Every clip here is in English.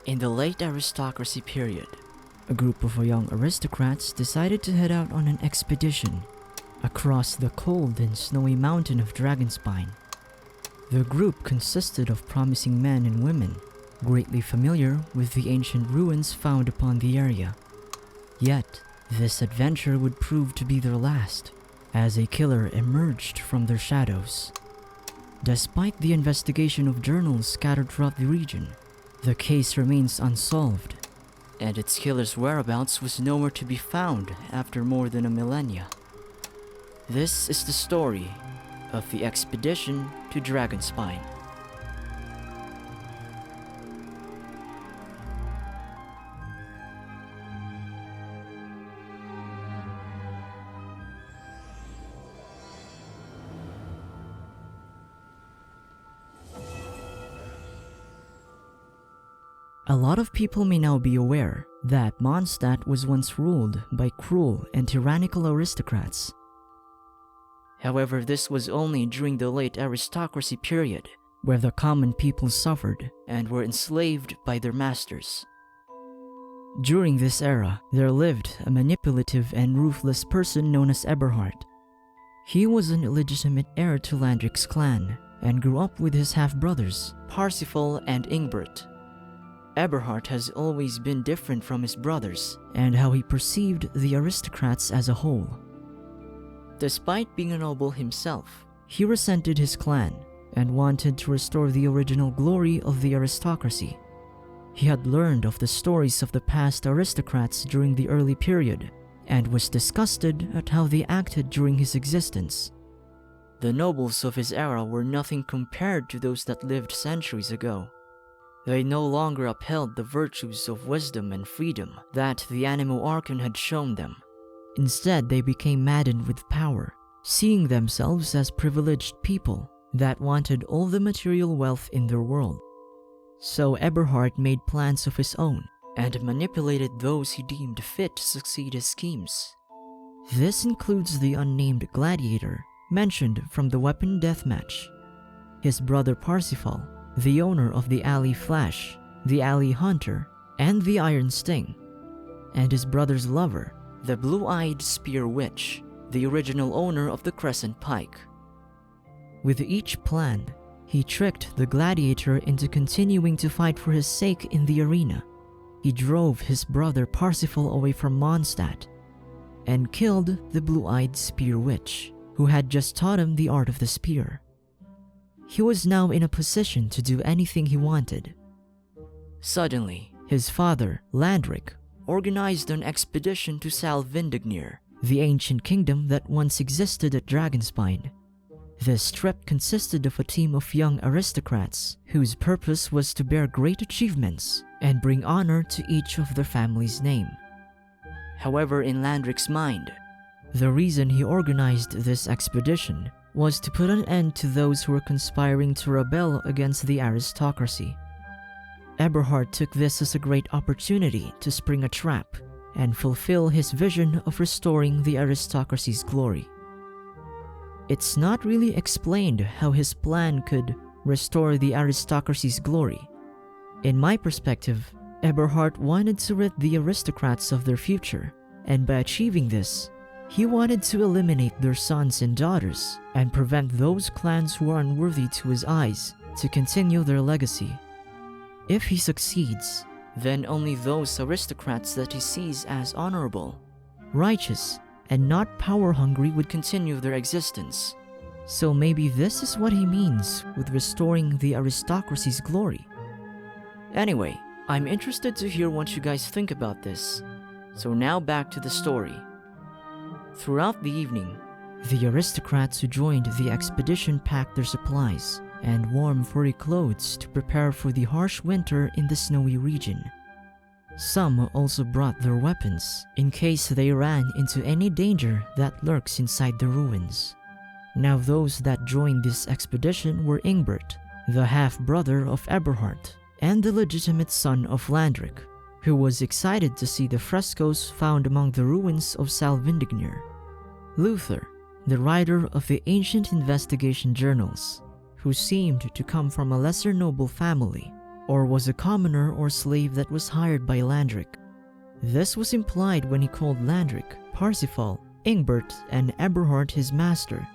In the late aristocracy period, a group of young aristocrats decided to head out on an expedition across the cold and snowy mountain of Dragonspine. The group consisted of promising men and women, greatly familiar with the ancient ruins found upon the area. Yet, this adventure would prove to be their last, as a killer emerged from their shadows. Despite the investigation of journals scattered throughout the region, the case remains unsolved, and its killer's whereabouts was nowhere to be found after more than a millennia. This is the story of the expedition to Dragonspine. A lot of people may now be aware that Mondstadt was once ruled by cruel and tyrannical aristocrats. However, this was only during the late aristocracy period, where the common people suffered and were enslaved by their masters. During this era, there lived a manipulative and ruthless person known as Eberhart. He was an illegitimate heir to Landric's clan and grew up with his half-brothers, Parsifal and Ingbert. Eberhart has always been different from his brothers and how he perceived the aristocrats as a whole. Despite being a noble himself, he resented his clan and wanted to restore the original glory of the aristocracy. He had learned of the stories of the past aristocrats during the early period and was disgusted at how they acted during his existence. The nobles of his era were nothing compared to those that lived centuries ago. They no longer upheld the virtues of wisdom and freedom that the Animo Archon had shown them. Instead, they became maddened with power, seeing themselves as privileged people that wanted all the material wealth in their world. So Eberhart made plans of his own and manipulated those he deemed fit to succeed his schemes. This includes the unnamed gladiator mentioned from the weapon deathmatch, his brother Parsifal, the owner of the Alley Flash, the Alley Hunter, and the Iron Sting, and his brother's lover, the Blue-Eyed Spear Witch, the original owner of the Crescent Pike. With each plan, he tricked the gladiator into continuing to fight for his sake in the arena. He drove his brother Parsifal away from Mondstadt and killed the Blue-Eyed Spear Witch, who had just taught him the art of the spear. He was now in a position to do anything he wanted. Suddenly, his father, Landric, organized an expedition to Salvindignir, the ancient kingdom that once existed at Dragonspine. This trip consisted of a team of young aristocrats whose purpose was to bear great achievements and bring honor to each of their family's name. However, in Landric's mind, the reason he organized this expedition was to put an end to those who were conspiring to rebel against the aristocracy. Eberhart took this as a great opportunity to spring a trap and fulfill his vision of restoring the aristocracy's glory. It's not really explained how his plan could restore the aristocracy's glory. In my perspective, Eberhart wanted to rid the aristocrats of their future, and by achieving this, he wanted to eliminate their sons and daughters and prevent those clans who are unworthy to his eyes to continue their legacy. If he succeeds, then only those aristocrats that he sees as honorable, righteous, and not power-hungry would continue their existence. So maybe this is what he means with restoring the aristocracy's glory. Anyway, I'm interested to hear what you guys think about this. So now back to the story. Throughout the evening, the aristocrats who joined the expedition packed their supplies and warm furry clothes to prepare for the harsh winter in the snowy region. Some also brought their weapons in case they ran into any danger that lurks inside the ruins. Now those that joined this expedition were Ingbert, the half-brother of Eberhart, and the legitimate son of Landric, who was excited to see the frescoes found among the ruins of Salvindignir. Luther, the writer of the ancient investigation journals, who seemed to come from a lesser noble family, or was a commoner or slave that was hired by Landric. This was implied when he called Landric, Parsifal, Ingbert, and Eberhart his master.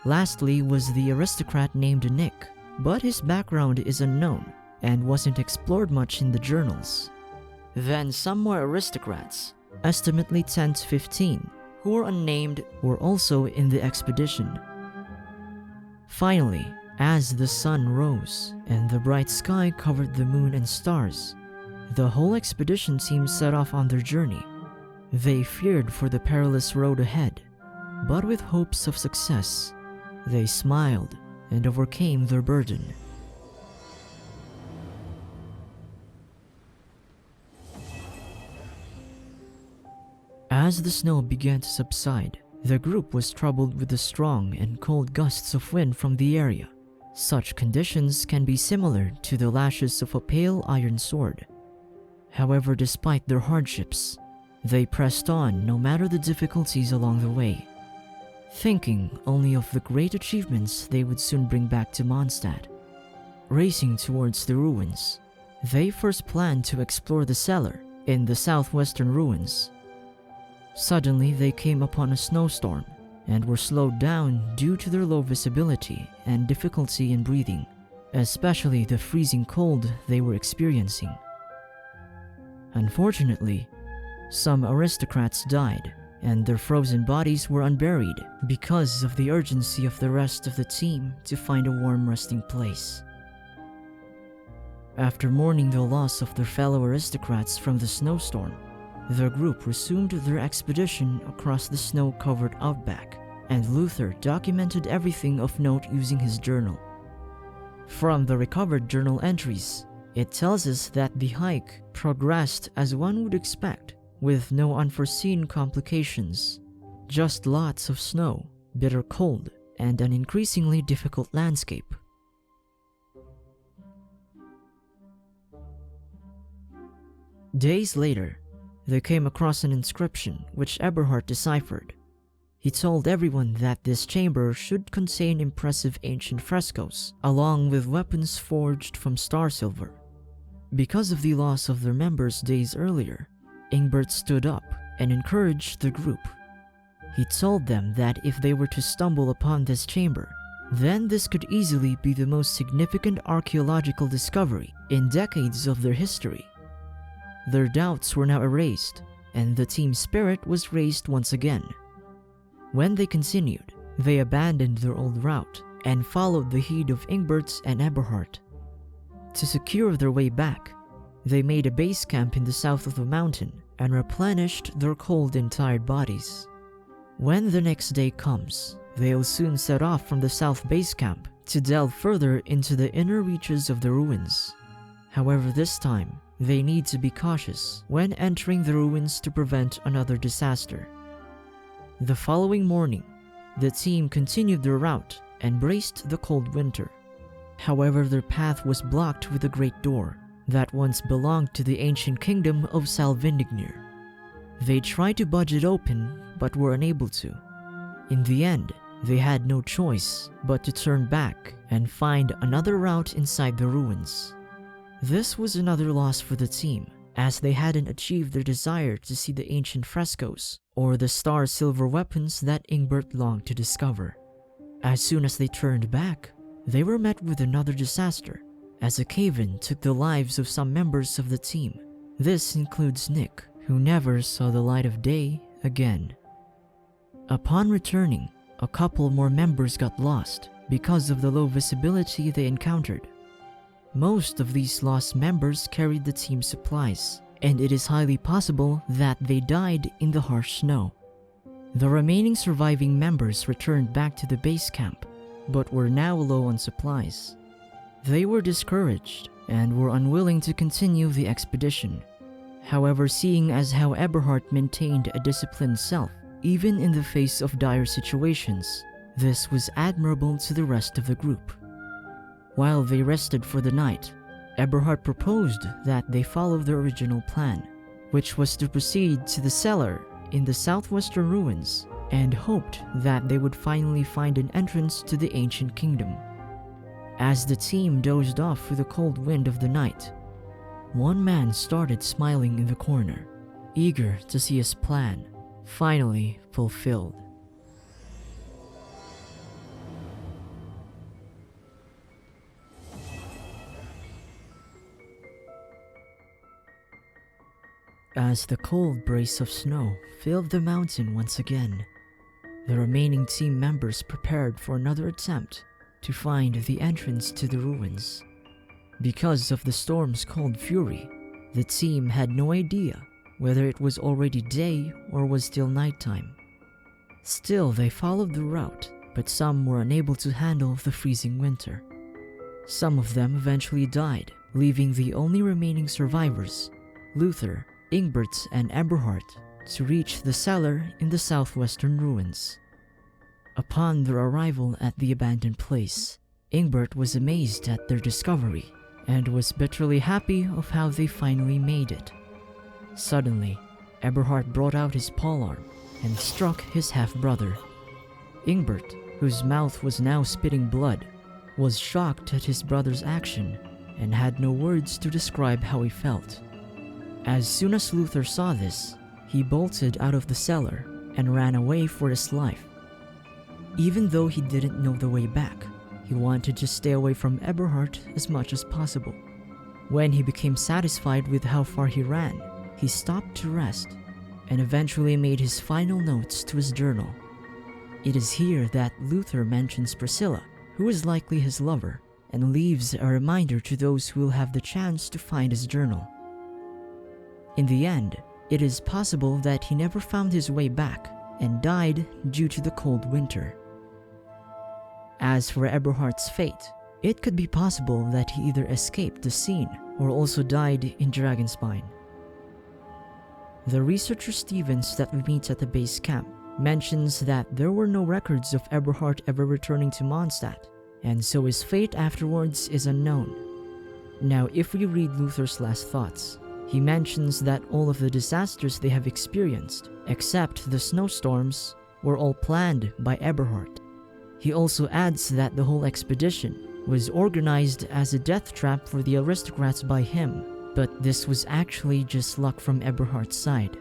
Lastly was the aristocrat named Nick, but his background is unknown and wasn't explored much in the journals. Then some more aristocrats, estimately 10 to 15, who were unnamed, were also in the expedition. Finally, as the sun rose and the bright sky covered the moon and stars, the whole expedition team set off on their journey. They feared for the perilous road ahead, but with hopes of success, they smiled and overcame their burden. As the snow began to subside, the group was troubled with the strong and cold gusts of wind from the area. Such conditions can be similar to the lashes of a pale iron sword. However, despite their hardships, they pressed on no matter the difficulties along the way, thinking only of the great achievements they would soon bring back to Mondstadt. Racing towards the ruins, they first planned to explore the cellar in the southwestern ruins. Suddenly, they came upon a snowstorm and were slowed down due to their low visibility and difficulty in breathing, especially the freezing cold they were experiencing. Unfortunately, some aristocrats died, and their frozen bodies were unburied because of the urgency of the rest of the team to find a warm resting place. After mourning the loss of their fellow aristocrats from the snowstorm, the group resumed their expedition across the snow-covered outback, and Luther documented everything of note using his journal. From the recovered journal entries, it tells us that the hike progressed as one would expect, with no unforeseen complications. Just lots of snow, bitter cold, and an increasingly difficult landscape. Days later, they came across an inscription which Eberhart deciphered. He told everyone that this chamber should contain impressive ancient frescoes, along with weapons forged from star silver. Because of the loss of their members days earlier, Ingbert stood up and encouraged the group. He told them that if they were to stumble upon this chamber, then this could easily be the most significant archaeological discovery in decades of their history. Their doubts were now erased, and the team spirit was raised once again. When they continued, they abandoned their old route and followed the heat of Ingbert and Eberhart. To secure their way back, they made a base camp in the south of the mountain and replenished their cold and tired bodies. When the next day comes, they'll soon set off from the south base camp to delve further into the inner reaches of the ruins. However, this time, they need to be cautious when entering the ruins to prevent another disaster. The following morning, the team continued their route and braced the cold winter. However, their path was blocked with a great door that once belonged to the ancient kingdom of Salvindignir. They tried to budge it open, but were unable to. In the end, they had no choice but to turn back and find another route inside the ruins. This was another loss for the team, as they hadn't achieved their desire to see the ancient frescoes or the star silver weapons that Ingbert longed to discover. As soon as they turned back, they were met with another disaster, as a cave-in took the lives of some members of the team. This includes Nick, who never saw the light of day again. Upon returning, a couple more members got lost because of the low visibility they encountered. Most of these lost members carried the team's supplies, and it is highly possible that they died in the harsh snow. The remaining surviving members returned back to the base camp, but were now low on supplies. They were discouraged and were unwilling to continue the expedition. However, seeing as how Eberhart maintained a disciplined self, even in the face of dire situations, this was admirable to the rest of the group. While they rested for the night, Eberhart proposed that they follow their original plan, which was to proceed to the cellar in the southwestern ruins, and hoped that they would finally find an entrance to the ancient kingdom. As the team dozed off with the cold wind of the night, one man started smiling in the corner, eager to see his plan finally fulfilled. As the cold breeze of snow filled the mountain once again, the remaining team members prepared for another attempt to find the entrance to the ruins. Because of the storm's cold fury, the team had no idea whether it was already day or was still nighttime. Still, they followed the route, but some were unable to handle the freezing winter. Some of them eventually died, leaving the only remaining survivors, Luther, Ingbert, and Eberhart, to reach the cellar in the southwestern ruins. Upon their arrival at the abandoned place, Ingbert was amazed at their discovery and was bitterly happy of how they finally made it. Suddenly, Eberhart brought out his polearm and struck his half-brother. Ingbert, whose mouth was now spitting blood, was shocked at his brother's action and had no words to describe how he felt. As soon as Luther saw this, he bolted out of the cellar and ran away for his life. Even though he didn't know the way back, he wanted to stay away from Eberhart as much as possible. When he became satisfied with how far he ran, he stopped to rest and eventually made his final notes to his journal. It is here that Luther mentions Priscilla, who is likely his lover, and leaves a reminder to those who will have the chance to find his journal. In the end, it is possible that he never found his way back and died due to the cold winter. As for Eberhart's fate, it could be possible that he either escaped the scene or also died in Dragonspine. The researcher Stevens that we meet at the base camp mentions that there were no records of Eberhart ever returning to Mondstadt, and so his fate afterwards is unknown. Now, if we read Luther's last thoughts, he mentions that all of the disasters they have experienced, except the snowstorms, were all planned by Eberhart. He also adds that the whole expedition was organized as a death trap for the aristocrats by him, but this was actually just luck from Eberhart's side.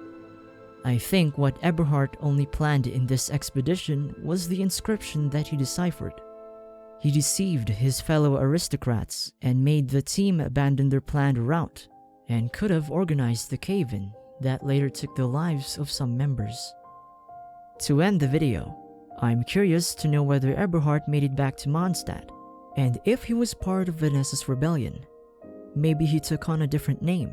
I think what Eberhart only planned in this expedition was the inscription that he deciphered. He deceived his fellow aristocrats and made the team abandon their planned route, and could have organized the cave-in that later took the lives of some members. To end the video, I'm curious to know whether Eberhart made it back to Mondstadt, and if he was part of Vanessa's rebellion. Maybe he took on a different name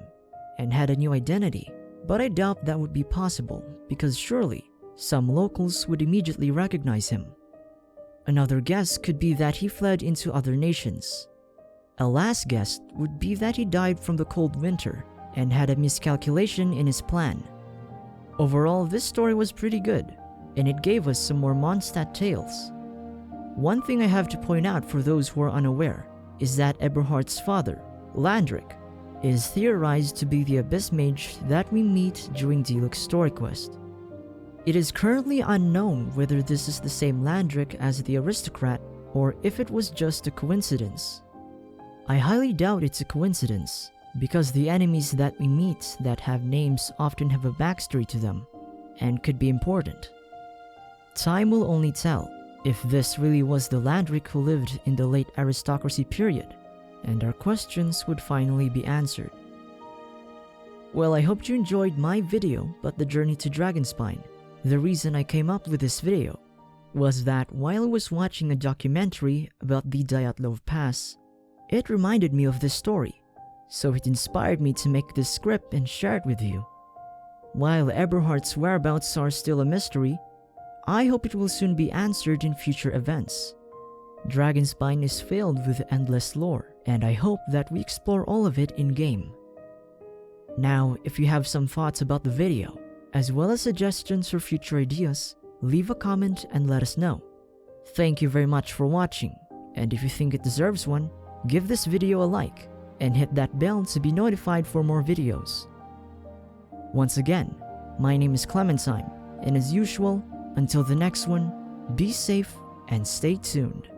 and had a new identity, but I doubt that would be possible because surely some locals would immediately recognize him. Another guess could be that he fled into other nations. A last guess would be that he died from the cold winter and had a miscalculation in his plan. Overall, this story was pretty good, and it gave us some more Mondstadt tales. One thing I have to point out for those who are unaware is that Eberhart's father, Landric, is theorized to be the Abyss Mage that we meet during Diluc's story quest. It is currently unknown whether this is the same Landric as the aristocrat or if it was just a coincidence. I highly doubt it's a coincidence, because the enemies that we meet that have names often have a backstory to them, and could be important. Time will only tell if this really was the Landric who lived in the late aristocracy period, and our questions would finally be answered. Well, I hope you enjoyed my video about the journey to Dragonspine. The reason I came up with this video was that while I was watching a documentary about the Dyatlov Pass, it reminded me of this story, so it inspired me to make this script and share it with you. While Eberhart's whereabouts are still a mystery, I hope it will soon be answered in future events. Dragonspine is filled with endless lore, and I hope that we explore all of it in-game. Now, if you have some thoughts about the video, as well as suggestions for future ideas, leave a comment and let us know. Thank you very much for watching, and if you think it deserves one, give this video a like, and hit that bell to be notified for more videos. Once again, my name is Clementine, and as usual, until the next one, be safe and stay tuned.